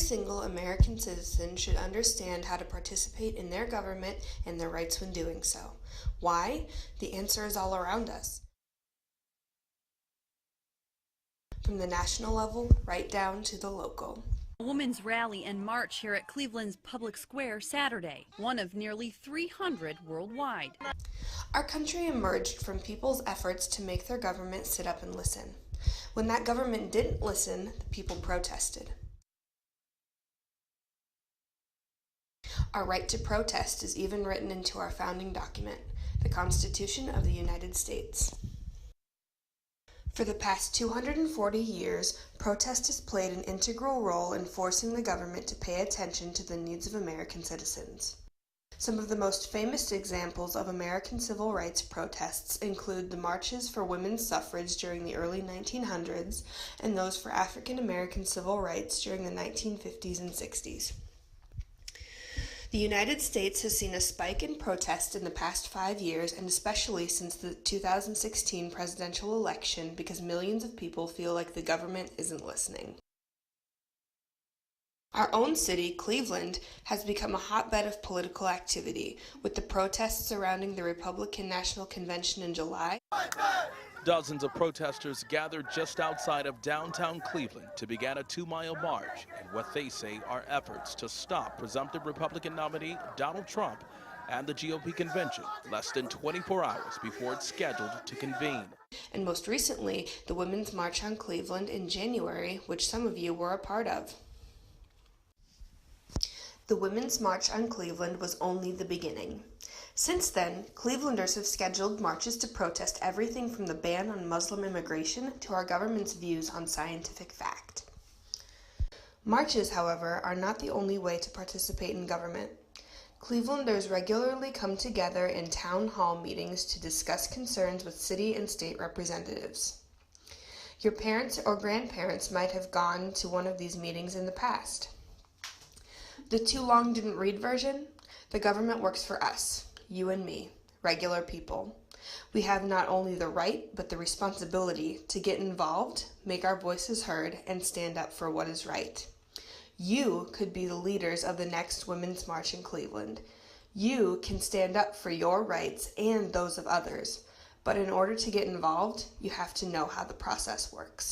single American citizen should understand how to participate in their government and their rights when doing so. Why? The answer is all around us. From the national level right down to the local. A women's rally and march here at Cleveland's Public Square Saturday, one of nearly 300 worldwide. Our country emerged from people's efforts to make their government sit up and listen. When that government didn't listen, the people protested. Our right to protest is even written into our founding document, the Constitution of the United States. For the past 240 years, protest has played an integral role in forcing the government to pay attention to the needs of American citizens. Some of the most famous examples of American civil rights protests include the marches for women's suffrage during the early 1900s and those for African American civil rights during the 1950s and 60s. The United States has seen a spike in protest in the past 5 years, and especially since the 2016 presidential election, because millions of people feel like the government isn't listening. Our own city, Cleveland, has become a hotbed of political activity, with the protests surrounding the Republican National Convention in July. Dozens of protesters gathered just outside of downtown Cleveland to begin a 2-mile march in what they say are efforts to stop presumptive Republican nominee Donald Trump and the GOP convention less than 24 hours before it's scheduled to convene. And most recently, the Women's March on Cleveland in January, which some of you were a part of. The Women's March on Cleveland was only the beginning. Since then, Clevelanders have scheduled marches to protest everything from the ban on Muslim immigration to our government's views on scientific fact. Marches, however, are not the only way to participate in government. Clevelanders regularly come together in town hall meetings to discuss concerns with city and state representatives. Your parents or grandparents might have gone to one of these meetings in the past. The too long didn't read version? The government works for us, you and me, regular people. We have not only the right, but the responsibility to get involved, make our voices heard, and stand up for what is right. You could be the leaders of the next Women's March in Cleveland. You can stand up for your rights and those of others. But in order to get involved, you have to know how the process works.